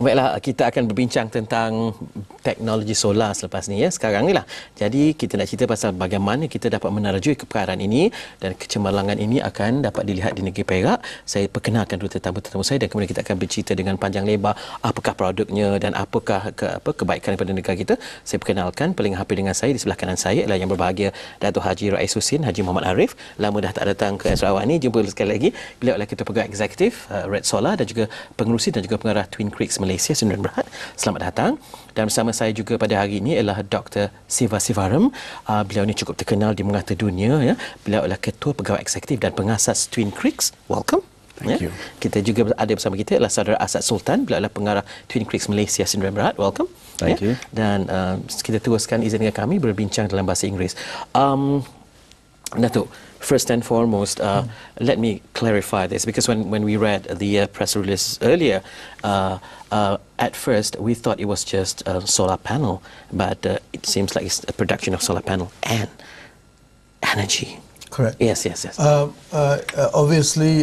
Baiklah, kita akan berbincang tentang teknologi solar selepas ni ya, sekarang ni lah. Jadi kita nak cerita pasal bagaimana kita dapat menerajui keperkara ini dan kecemerlangan ini akan dapat dilihat di negeri Perak. Saya perkenalkan dulu tetamu-tetamu saya dan kemudian kita akan bercerita dengan panjang lebar apakah produknya dan apakah kebaikan daripada negara kita. Saya perkenalkan paling hampir dengan saya di sebelah kanan saya ialah yang berbahagia Datuk Haji Rais Husin, Haji Muhammad Arif. Lama dah tak datang ke Awani, jumpa sekali lagi. Beliau adalah Ketua Pegawai Eksekutif Red Solar dan juga pengerusi dan juga pengarah Twin Creeks Malaysia, Sdn Bhd. Selamat datang. Dan bersama saya juga pada hari ini ialah Dr. Siva Sivaram. Beliau ni cukup terkenal di mengata dunia ya. Beliau adalah Ketua Pegawai Eksekutif dan pengasas Twin Creeks. Welcome. Thank you. Kita juga ada bersama kita ialah Saudara Asad Sultan. Beliau adalah pengarah Twin Creeks Malaysia, Sdn Bhd. Welcome. Thank you. Dan kita teruskan izinkan kami berbincang dalam bahasa Inggeris. Datuk, first and foremost, let me clarify this because when we read the press release earlier, at first we thought it was just a solar panel, but it seems like it's a production of solar panel and energy. Correct. Yes. Obviously,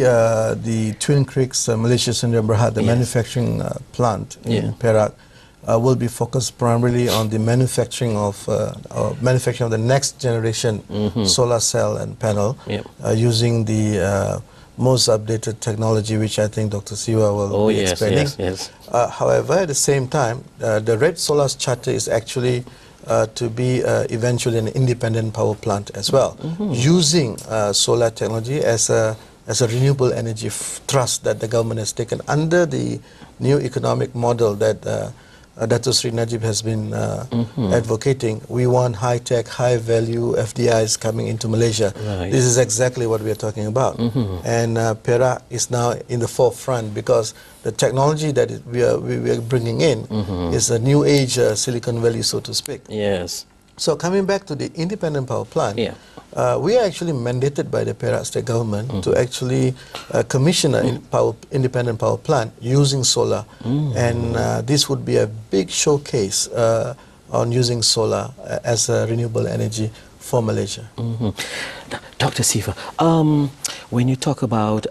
the Twin Creeks Malaysia Sdn Bhd, the manufacturing plant in Perak, will be focused primarily on the manufacturing of the next generation solar cell and panel using the most updated technology, which I think Dr. Siva will be explaining. Yes. However, at the same time, the Red Solar's charter is actually to be eventually an independent power plant as well, using solar technology as a renewable energy thrust that the government has taken under the new economic model that Dato Sri Najib has been advocating. We want high-tech, high-value FDIs coming into Malaysia. Right. This is exactly what we are talking about. And Perak is now in the forefront because the technology that we are bringing in is a new age Silicon Valley, so to speak. Yes. So coming back to the independent power plant, we are actually mandated by the Perak state government to actually commission an independent power plant using solar, and this would be a big showcase on using solar as a renewable energy for Malaysia. Dr. Siva, when you talk about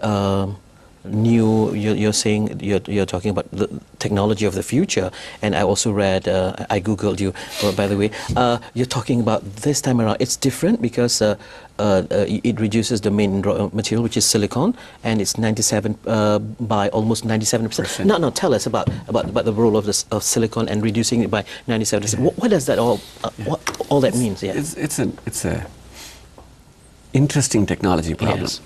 new, you're saying you're talking about the technology of the future, and I also read, I googled you, by the way, you're talking about this time around it's different because it reduces the main raw material, which is silicon, and it's 97 by almost 97%. No, tell us about the role of silicon and reducing it by 97%. What does that what all that means? Yeah, it's a interesting technology problem. Yes.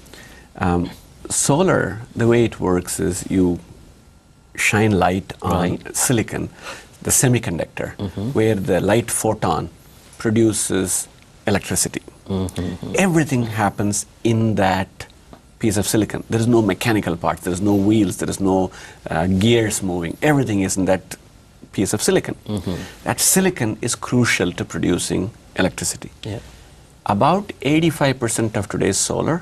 Solar, the way it works is you shine light on silicon, the semiconductor, where the light photon produces electricity. Everything happens in that piece of silicon. There is no mechanical parts, there is no wheels, there is no gears moving. Everything is in that piece of silicon. That silicon is crucial to producing electricity. About 85% of today's solar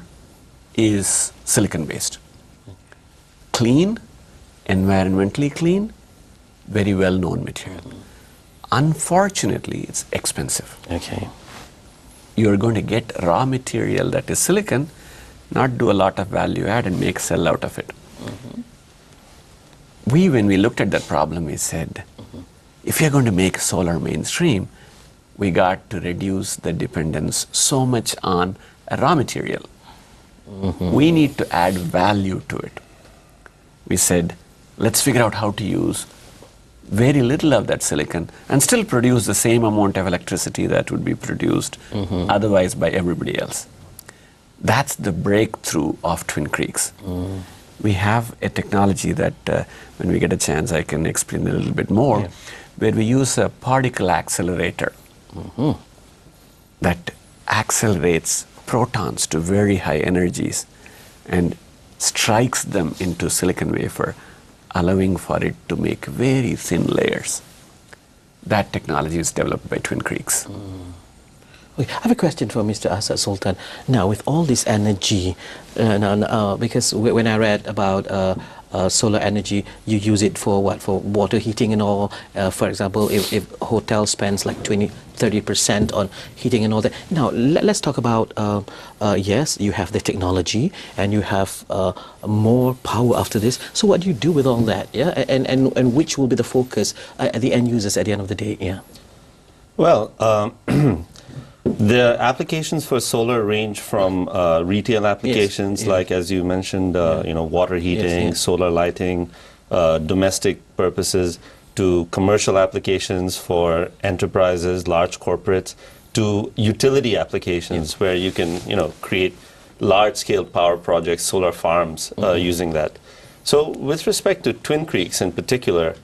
is silicon based. Clean, environmentally clean, very well known material. Unfortunately, it's expensive. Okay. You're going to get raw material that is silicon, not do a lot of value add and make cell out of it. When we looked at that problem, we said, if you're going to make solar mainstream, we got to reduce the dependence so much on a raw material. We need to add value to it. We said, let's figure out how to use very little of that silicon and still produce the same amount of electricity that would be produced otherwise by everybody else. That's the breakthrough of Twin Creeks. We have a technology that when we get a chance I can explain a little bit more, where we use a particle accelerator that accelerates protons to very high energies and strikes them into silicon wafer, allowing for it to make very thin layers. That technology is developed by Twin Creeks. Okay, I have a question for Mr. Asad Sultan. Now, with all this energy, because when I read about solar energy, you use it for what? For water heating and all. For example, if hotel spends like 20, 30% on heating and all that. Now, let's talk about, yes, you have the technology and you have more power after this. So what do you do with all that? Yeah, and which will be the focus at the end users at the end of the day? Yeah. Well, the applications for solar range from retail applications, Yes, yeah. like as you mentioned, water heating, yes. solar lighting, domestic purposes, to commercial applications for enterprises, large corporates, to utility applications where you can, create large-scale power projects, solar farms using that. So with respect to Twin Creeks in particular,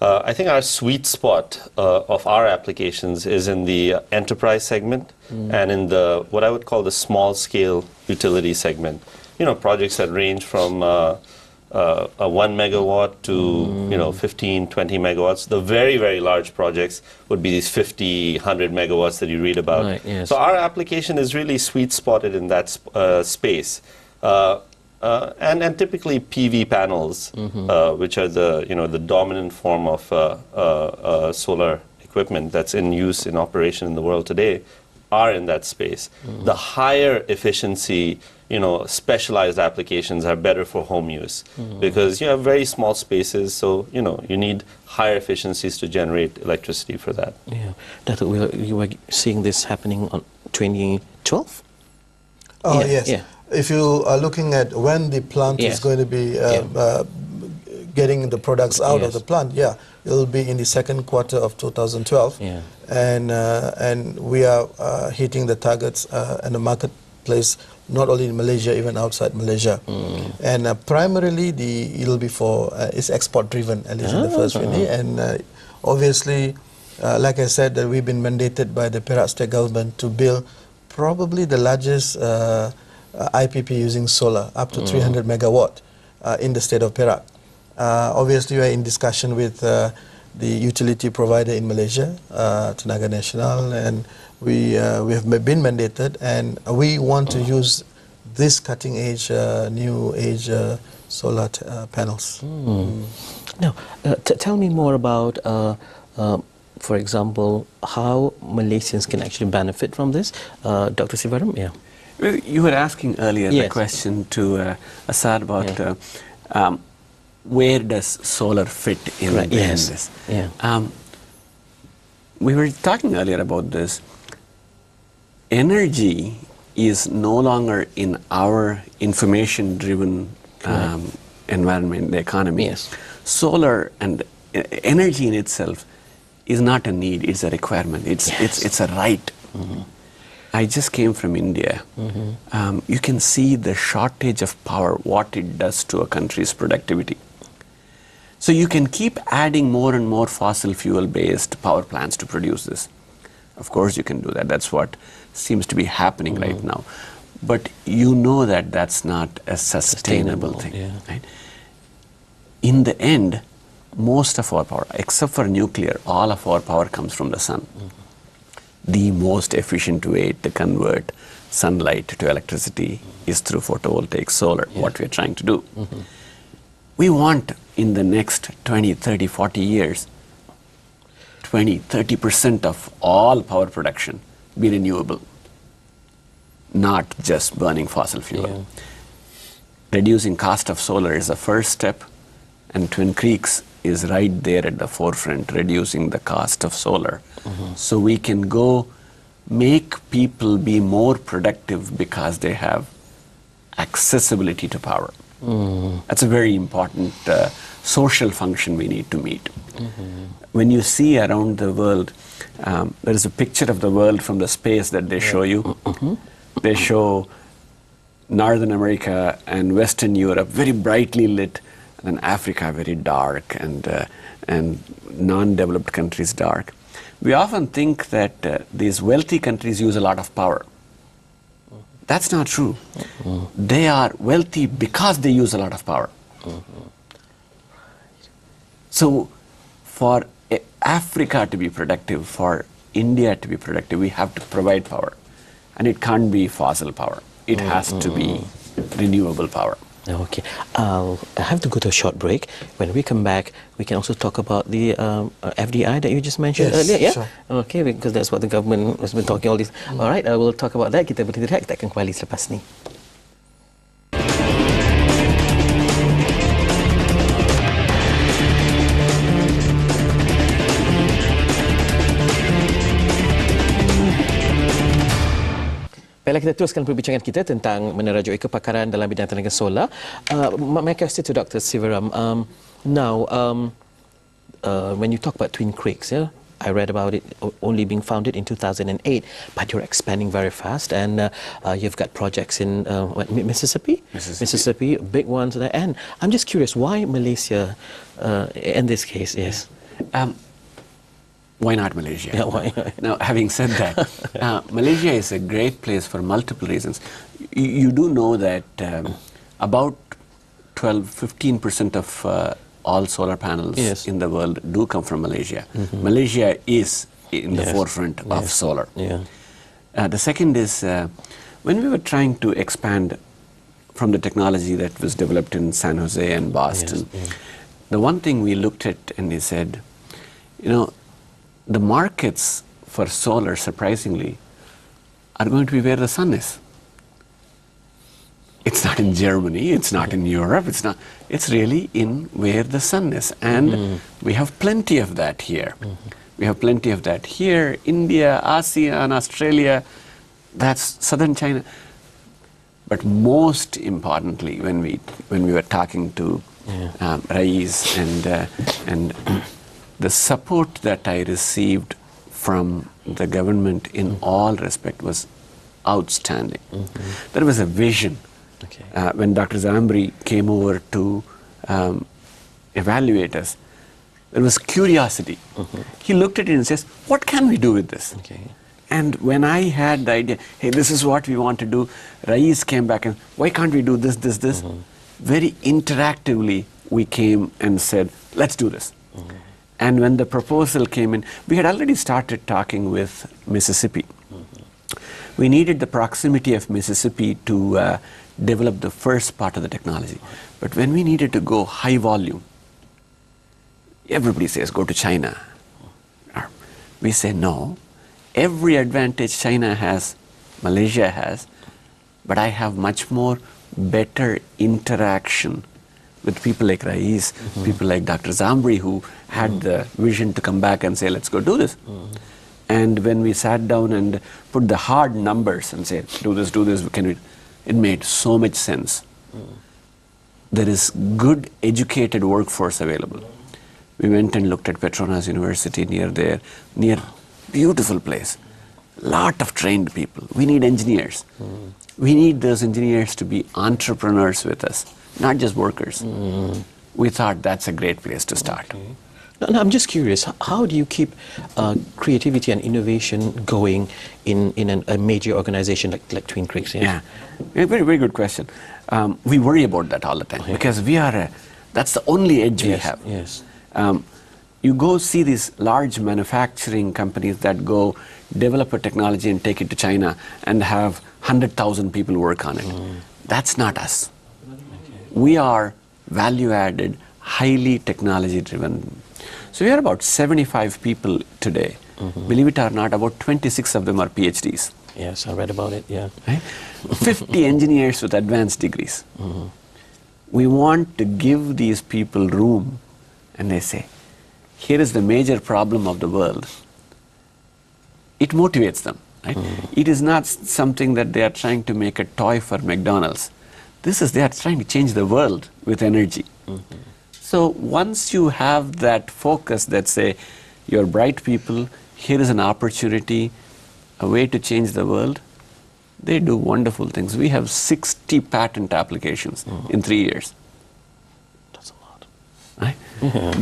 I think our sweet spot of our applications is in the enterprise segment and in the what I would call the small-scale utility segment. Projects that range from a 1 megawatt to 15, 20 megawatts. The very, very large projects would be these 50, 100 megawatts that you read about. Right, yes. So our application is really sweet spotted in that space. And typically PV panels, which are the dominant form of solar equipment that's in use in operation in the world today, are in that space. The higher efficiency, specialized applications are better for home use because you have very small spaces, so you need higher efficiencies to generate electricity for that. Yeah, you were seeing this happening on 2012. Oh, Yeah, yes. yeah. If you are looking at when the plant Yes. is going to be getting the products out of Yes. the plant, yeah, it'll be in the second quarter of 2012. Yeah. And we are hitting the targets in the marketplace, not only in Malaysia, even outside Malaysia. And primarily, it'll be for, it's export driven, at least in the first year. And obviously, like I said, that we've been mandated by the Perak state government to build probably the largest IPP using solar, up to 300 megawatt in the state of Perak. Obviously, we are in discussion with the utility provider in Malaysia, Tenaga Nasional, and we have been mandated, and we want to use this cutting-edge, new-age solar panels. Now, tell me more about, for example, how Malaysians can actually benefit from this. Dr. Sivaram, yeah. Well, you were asking earlier the Yes. question to Asad about where does solar fit in, Right, yes. in this. Yeah. We were talking earlier about this. Energy is no longer in our information-driven environment, the economy. Yes. Solar and energy in itself is not a need; it's a requirement. It's a right. I just came from India. You can see the shortage of power, what it does to a country's productivity. So you can keep adding more and more fossil fuel-based power plants to produce this. Of course you can do that. That's what seems to be happening right now. But you know that that's not a sustainable thing. Yeah. Right? In the end, most of our power, except for nuclear, all of our power comes from the sun. The most efficient way to convert sunlight to electricity is through photovoltaic solar, what we're trying to do. We want in the next 20, 30, 40 years, 20, 30% of all power production be renewable, not just burning fossil fuel. Yeah. Reducing cost of solar is the first step, and Twin Creeks is right there at the forefront, reducing the cost of solar. So we can go make people be more productive because they have accessibility to power. That's a very important social function we need to meet. When you see around the world, there is a picture of the world from the space that they show you. They show Northern America and Western Europe very brightly lit, and then Africa very dark, and non-developed countries dark. We often think that these wealthy countries use a lot of power. That's not true. They are wealthy because they use a lot of power. So for Africa to be productive, for India to be productive, we have to provide power. And it can't be fossil power. It has to be renewable power. Okay, I have to go to a short break. When we come back, we can also talk about the FDI that you just mentioned Yes, earlier. Yeah. sure. Okay, because that's what the government has been talking all this. All right, we'll talk about that. Kita berhenti, kita akan kembali selepas ni. Baiklah, kita teruskan perbincangan kita tentang menerajui kepakaran dalam bidang tenaga solar. My question to Dr. Sivaram, now, when you talk about Twin Creeks, yeah, I read about it only being founded in 2008, but you're expanding very fast, and you've got projects in Mississippi? Mississippi, big ones there. And I'm just curious, why Malaysia in this case? Yes. Why not Malaysia? Yeah, why? Now, having said that, Malaysia is a great place for multiple reasons. You do know that about 12-15% of all solar panels in the world do come from Malaysia. Malaysia is in the forefront of solar. Yeah. The second is, when we were trying to expand from the technology that was developed in San Jose and Boston, the one thing we looked at and we said, you know, the markets for solar, surprisingly, are going to be where the sun is. It's not in Germany, it's not in Europe, it's really in where the sun is. And we have plenty of that here. We have plenty of that here, India, ASEAN, Australia, that's southern China. But most importantly, when we were talking to Rais and the support that I received from the government in all respect was outstanding. There was a vision. When Dr. Zambri came over to evaluate us, there was curiosity. He looked at it and says, what can we do with this? And when I had the idea, hey, this is what we want to do, Rais came back and, why can't we do this, this, this? Very interactively, we came and said, let's do this. And when the proposal came in, we had already started talking with Mississippi. We needed the proximity of Mississippi to develop the first part of the technology. But when we needed to go high volume, everybody says, go to China. We say, no. Every advantage China has, Malaysia has, but I have much more better interaction with people like Rais, people like Dr. Zambri, who had the vision to come back and say, let's go do this. And when we sat down and put the hard numbers and said, do this, it made so much sense. There is good educated workforce available. We went and looked at Petronas University near beautiful place. Lot of trained people. We need engineers. We need those engineers to be entrepreneurs with us, not just workers. We thought that's a great place to start. No, I'm just curious, how do you keep creativity and innovation going in a major organization like Twin Creeks? Yeah, very, very good question. We worry about that all the time because that's the only edge we have. You go see these large manufacturing companies that go develop a technology and take it to China and have 100,000 people work on it. That's not us. We are value-added, highly technology-driven. So we are about 75 people today. Believe it or not, about 26 of them are PhDs. Yes, I read about it, yeah. Right? 50 engineers with advanced degrees. We want to give these people room, and they say, here is the major problem of the world. It motivates them. Right? It is not something that they are trying to make a toy for McDonald's. They are trying to change the world with energy. So once you have that focus that say, you're bright people, here is an opportunity, a way to change the world, they do wonderful things. We have 60 patent applications in 3 years. That's a lot. Right?